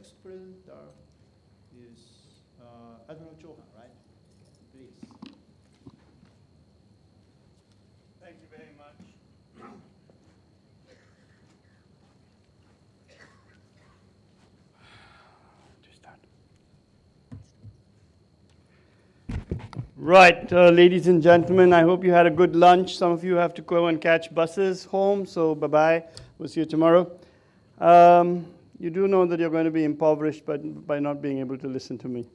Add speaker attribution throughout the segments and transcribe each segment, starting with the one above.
Speaker 1: next presenter is Admiral Chauhan, right? Please.
Speaker 2: Thank you very much. Right, ladies and gentlemen, I hope you had a good lunch. Some of you have to go and catch buses home, so bye-bye. We'll see you tomorrow. You do know that you're going to be impoverished by not being able to listen to me.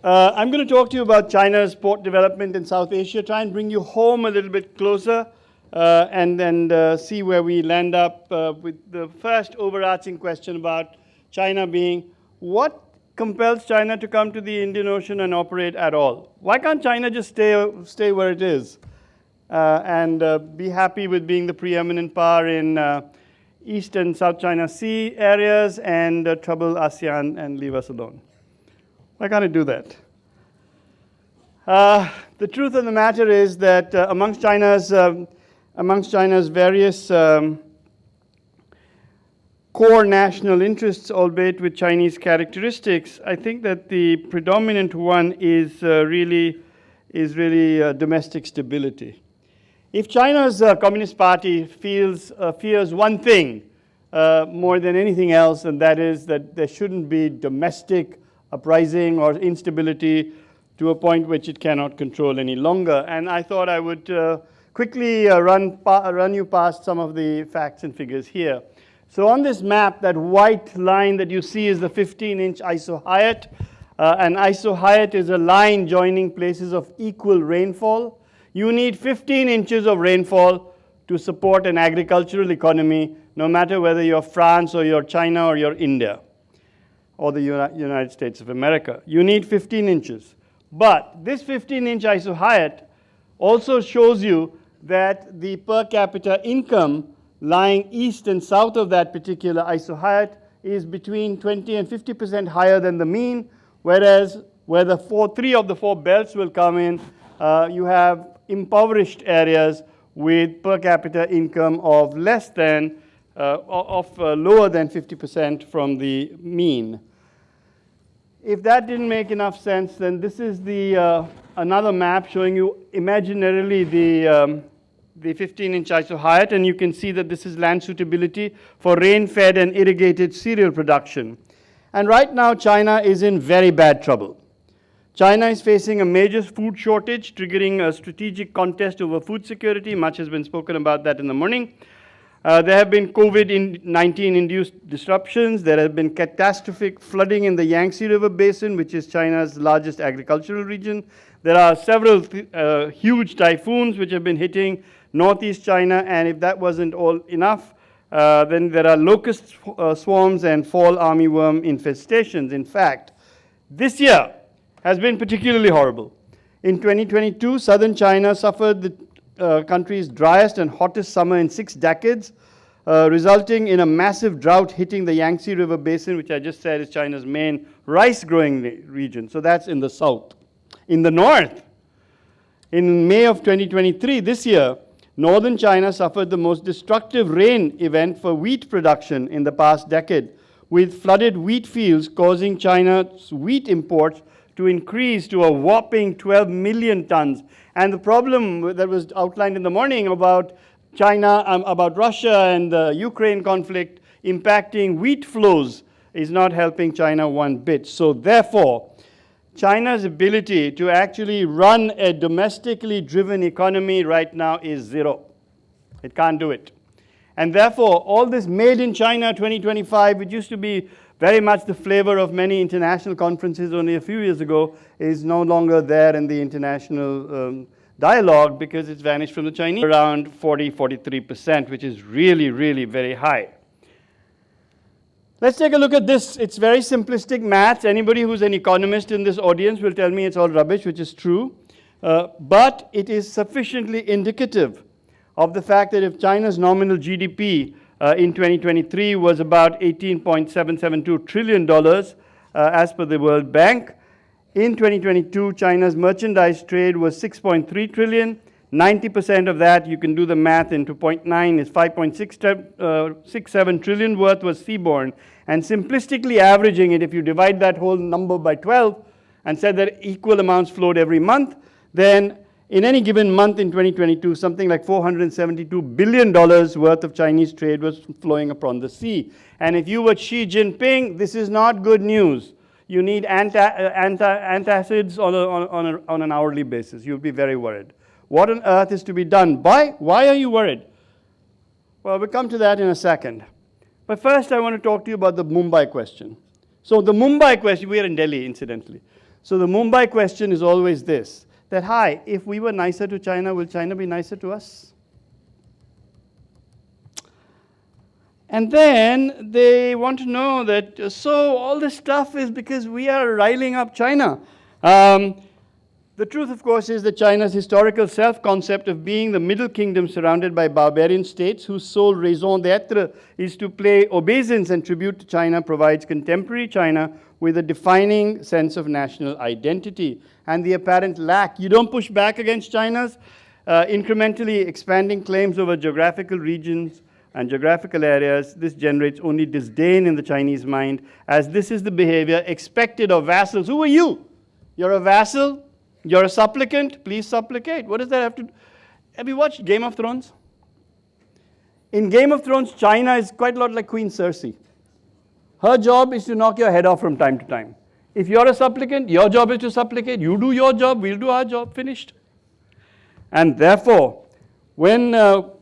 Speaker 2: I'm going to talk to you about China's port development in South Asia, try and bring you home a little bit closer, and then see where we land up with the first overarching question about China being, what compels China to come to the Indian Ocean and operate at all? Why can't China just stay where it is and be happy with being the preeminent power in East and South China Sea areas and trouble ASEAN and leave us alone? Why can't it do that? The truth of the matter is that amongst China's various core national interests, albeit with Chinese characteristics, I think that the predominant one is really domestic stability. If China's Communist Party fears one thing more than anything else, and that is that there shouldn't be domestic uprising or instability to a point which it cannot control any longer. And I thought I would quickly run you past some of the facts and figures here. So on this map, that white line that you see is the 15-inch isohyet. An isohyet is a line joining places of equal rainfall. You need 15 inches of rainfall to support an agricultural economy, no matter whether you're France or you're China or you're India or the United States of America. You need 15 inches. But this 15-inch isohyet also shows you that the per capita income lying east and south of that particular isohyet is between 20 and 50% higher than the mean, whereas where the three of the four belts will come in, you have impoverished areas with per capita income of lower than 50% from the mean. If that didn't make enough sense, then this is the another map showing you imaginarily the 15-inch isohyet, and you can see that this is land suitability for rain-fed and irrigated cereal production. And right now, China is in very bad trouble. China is facing a major food shortage, triggering a strategic contest over food security. Much has been spoken about that in the morning. There have been COVID-19 induced disruptions. There has been catastrophic flooding in the Yangtze River Basin, which is China's largest agricultural region. There are several huge typhoons which have been hitting northeast China, and if that wasn't all enough, then there are locust swarms and fall armyworm infestations. In fact, this year has been particularly horrible. In 2022, southern China suffered the country's driest and hottest summer in 6 decades, resulting in a massive drought hitting the Yangtze River Basin, which I just said is China's main rice-growing region. So that's in the south. In the north, in May of 2023, this year, northern China suffered the most destructive rain event for wheat production in the past decade, with flooded wheat fields causing China's wheat imports to increase to a whopping 12 million tons. And the problem that was outlined in the morning about China, about Russia and the Ukraine conflict impacting wheat flows is not helping China one bit. So therefore, China's ability to actually run a domestically driven economy right now is zero. It can't do it. And therefore, all this made in China 2025, which used to be very much the flavor of many international conferences only a few years ago, is no longer there in the international dialogue because it's vanished from the Chinese. Around 43%, which is really, really very high. Let's take a look at this. It's very simplistic maths. Anybody who's an economist in this audience will tell me it's all rubbish, which is true. But it is sufficiently indicative of the fact that if China's nominal GDP in 2023 was about $18.772 trillion as per the World Bank, in 2022, China's merchandise trade was $6.3 trillion, 90% of that, you can do the math into 0.9 is 5.67 trillion worth was seaborne. And simplistically averaging it, if you divide that whole number by 12 and said that equal amounts flowed every month, then in any given month in 2022, something like $472 billion worth of Chinese trade was flowing upon the sea. And if you were Xi Jinping, this is not good news. You need antacids on an hourly basis. You'll be very worried. What on earth is to be done? Why are you worried? Well, we'll come to that in a second. But first, I want to talk to you about the Mumbai question. So the Mumbai question, we are in Delhi, incidentally. So the Mumbai question is always this, that, hi, if we were nicer to China, will China be nicer to us? And then they want to know that, so all this stuff is because we are riling up China. The truth, of course, is that China's historical self-concept of being the middle kingdom surrounded by barbarian states whose sole raison d'etre is to pay obeisance and tribute to China provides contemporary China with a defining sense of national identity. And the apparent lack, you don't push back against China's incrementally expanding claims over geographical regions and geographical areas. This generates only disdain in the Chinese mind, as this is the behavior expected of vassals. Who are you? You're a vassal? You're a supplicant? Please supplicate. What does that have to do? Have you watched Game of Thrones? In Game of Thrones, China is quite a lot like Queen Cersei. Her job is to knock your head off from time to time. If you're a supplicant, your job is to supplicate. You do your job, we'll do our job, finished. And therefore, when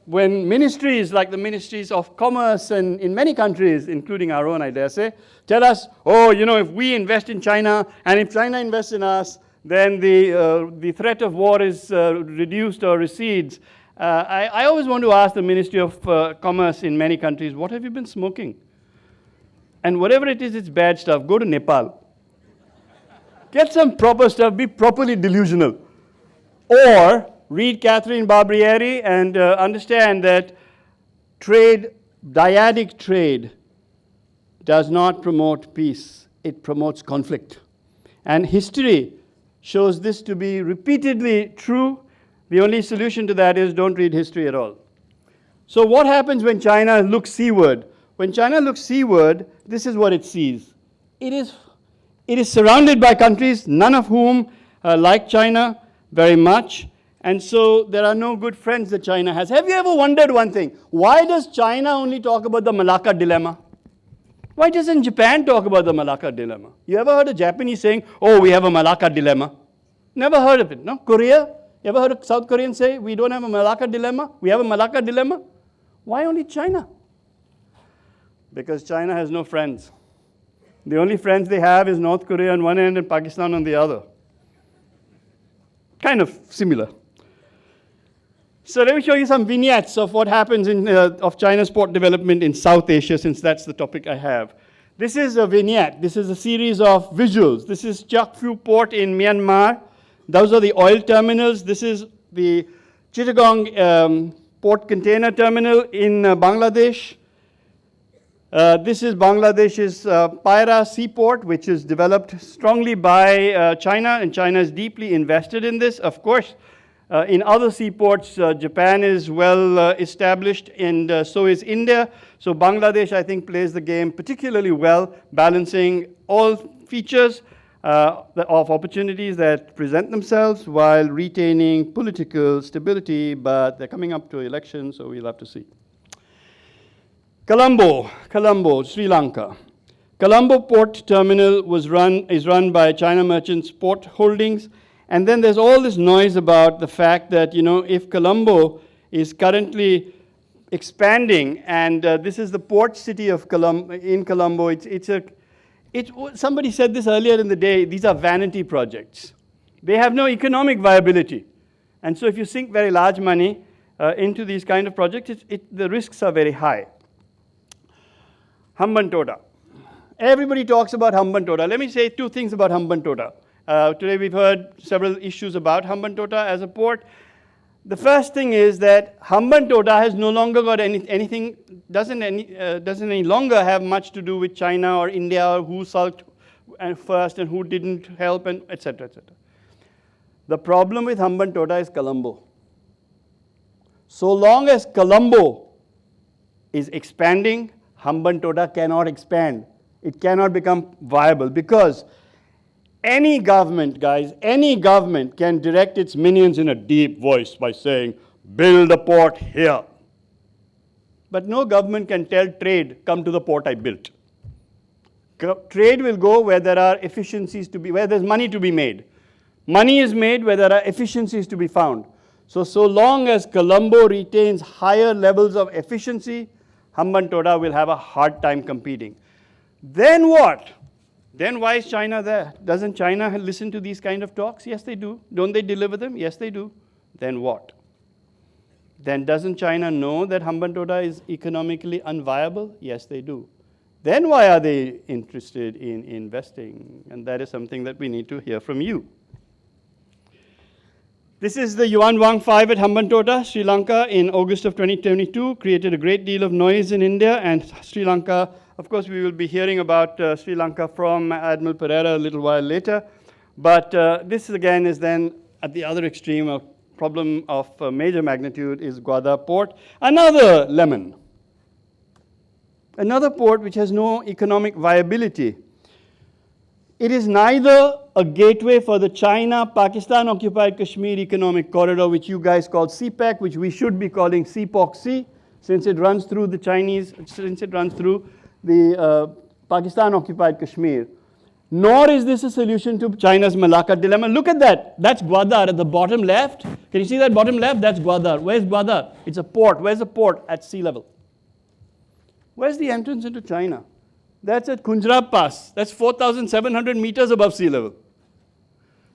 Speaker 2: ministries like the ministries of commerce and in many countries, including our own, I dare say, tell us, oh, you know, if we invest in China and if China invests in us, then the threat of war is reduced or recedes. I always want to ask the Ministry of Commerce in many countries, what have you been smoking? And whatever it is, it's bad stuff. Go to Nepal. Get some proper stuff. Be properly delusional. Or read Catherine Barbieri and understand that trade, dyadic trade, does not promote peace. It promotes conflict. And history shows this to be repeatedly true. The only solution to that is don't read history at all. So what happens when China looks seaward? When China looks seaward, this is what it sees. It is surrounded by countries, none of whom like China very much. And so there are no good friends that China has. Have you ever wondered one thing? Why does China only talk about the Malacca dilemma? Why doesn't Japan talk about the Malacca dilemma? You ever heard a Japanese saying, oh, we have a Malacca dilemma? Never heard of it, no? Korea? You ever heard a South Korean say, we don't have a Malacca dilemma? We have a Malacca dilemma? Why only China? Because China has no friends. The only friends they have is North Korea on one end and Pakistan on the other. Kind of similar. So let me show you some vignettes of what happens of China's port development in South Asia, since that's the topic I have. This is a vignette. This is a series of visuals. This is Chakfu Port in Myanmar. Those are the oil terminals. This is the Chittagong port container terminal in Bangladesh. This is Bangladesh's Paira seaport, which is developed strongly by China, and China is deeply invested in this. Of course, in other seaports, Japan is well established, and so is India. So Bangladesh, I think, plays the game particularly well, balancing all features of opportunities that present themselves while retaining political stability, but they're coming up to elections, so we'll have to see. Colombo, Sri Lanka. Colombo Port Terminal is run by China Merchants Port Holdings. And then there's all this noise about the fact that, you know, if Colombo is currently expanding, and this is the port city of Colombo, somebody said this earlier in the day, these are vanity projects. They have no economic viability. And so if you sink very large money into these kind of projects, the risks are very high. Hambantota. Everybody talks about Hambantota. Let me say two things about Hambantota. Today we've heard several issues about Hambantota as a port. The first thing is that Hambantota has no longer got doesn't any longer have much to do with China or India or who sulked first and who didn't help, and etc., etc. The problem with Hambantota is Colombo. So long as Colombo is expanding, Hambantota cannot expand. It cannot become viable because any government, guys, any government can direct its minions in a deep voice by saying, build a port here. But no government can tell trade, come to the port I built. Trade will go where there are efficiencies to be, where there's money to be made. Money is made where there are efficiencies to be found. So long as Colombo retains higher levels of efficiency, Hambantota will have a hard time competing. Then what? Then why is China there? Doesn't China listen to these kind of talks? Yes, they do. Don't they deliver them? Yes, they do. Then what? Then doesn't China know that Hambantota is economically unviable? Yes, they do. Then why are they interested in investing? And that is something that we need to hear from you. This is the Yuan Wang 5 at Hambantota, Sri Lanka, in August of 2022. Created a great deal of noise in India and Sri Lanka. Of course, we will be hearing about Sri Lanka from Admiral Pereira a little while later. But this again is then at the other extreme. A problem of major magnitude is Gwadar port. Another lemon. Another port which has no economic viability. It is neither a gateway for the China-Pakistan-occupied Kashmir Economic Corridor, which you guys call CPEC, which we should be calling CPOC-C, since it runs through the Pakistan-occupied Kashmir. Nor is this a solution to China's Malacca dilemma. Look at that. That's Gwadar at the bottom left. Can you see that bottom left? That's Gwadar. Where's Gwadar? It's a port. Where's the port? At sea level. Where's the entrance into China? That's at Kunjrab Pass. That's 4,700 meters above sea level.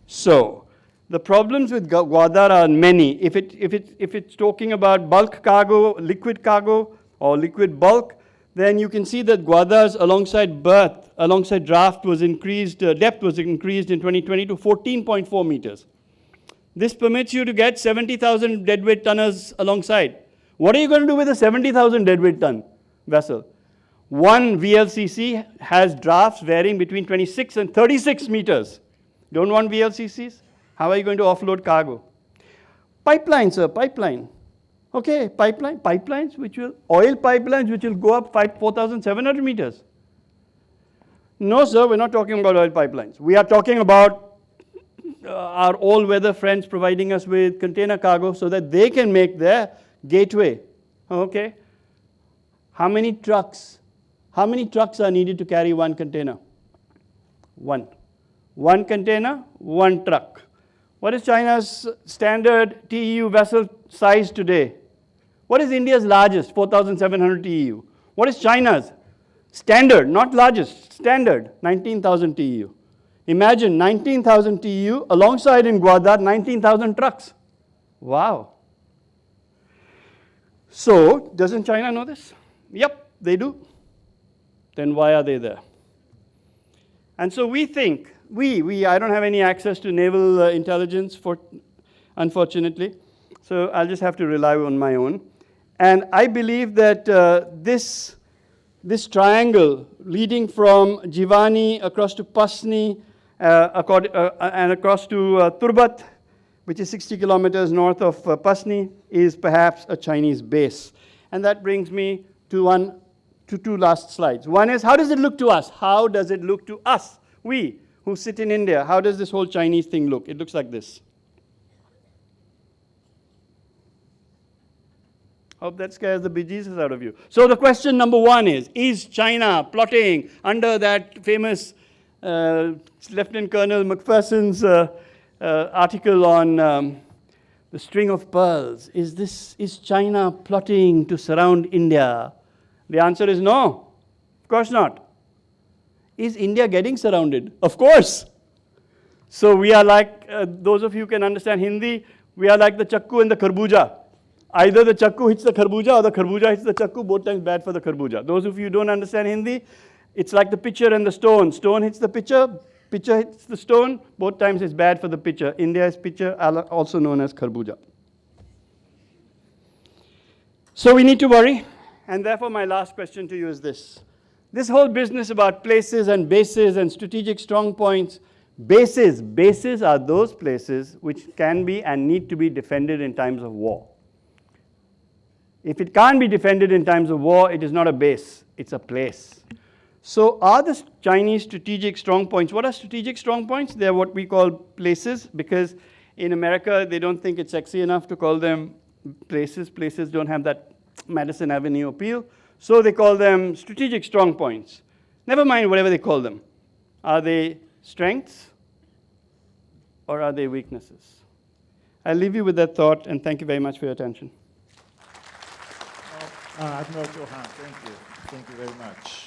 Speaker 2: So, the problems with Gwadar are many. If it's talking about bulk cargo, or liquid bulk, then you can see that Gwadar's alongside draft was increased, depth was increased in 2020 to 14.4 meters. This permits you to get 70,000 deadweight tonners alongside. What are you going to do with a 70,000 deadweight ton vessel? One VLCC has drafts varying between 26 and 36 meters. Don't want VLCCs? How are you going to offload cargo? Pipeline, sir, pipeline. Okay, pipelines which will, oil pipelines which will go up 4,700 meters. No, sir, we're not talking about oil pipelines. We are talking about our all-weather friends providing us with container cargo so that they can make their gateway. Okay. How many trucks are needed to carry one container? One. One container, one truck. What is China's standard TEU vessel size today? What is India's largest? 4,700 TEU. What is China's? Standard, not largest, standard, 19,000 TEU. Imagine 19,000 TEU alongside in Gwadar, 19,000 trucks. Wow. So, doesn't China know this? Yep, they do. Then why are they there? And so we think, I don't have any access to naval intelligence, unfortunately, so I'll just have to rely on my own. And I believe that this triangle leading from Jivani across to Pasni and across to Turbat, which is 60 kilometers north of Pasni, is perhaps a Chinese base. And that brings me to two last slides. One is, how does it look to us? How does it look to us? We who sit in India, how does this whole Chinese thing look? It looks like this. Hope that scares the bejesus out of you. So the question number one is China plotting under that famous Lieutenant Colonel McPherson's article on the string of pearls? Is China plotting to surround India? The answer is no, of course not. Is India getting surrounded? Of course. So we are like, those of you who can understand Hindi, we are like the chakku and the kharbuja. Either the chakku hits the kharbuja or the kharbuja hits the chakku, both times bad for the kharbuja. Those of you who don't understand Hindi, it's like the pitcher and the stone. Stone hits the pitcher hits the stone, both times it's bad for the pitcher. India is pitcher, also known as kharbuja. So we need to worry, and therefore my last question to you is this. This whole business about places and bases and strategic strong points, bases are those places which can be and need to be defended in times of war. If it can't be defended in times of war, it is not a base, it's a place. So are the Chinese strategic strong points? What are strategic strong points? They're what we call places, because in America, they don't think it's sexy enough to call them places. Places don't have that Madison Avenue appeal. So they call them strategic strong points. Never mind whatever they call them. Are they strengths or are they weaknesses? I'll leave you with that thought, and thank you very much for your attention.
Speaker 1: Admiral Chauhan, thank you. Thank you very much.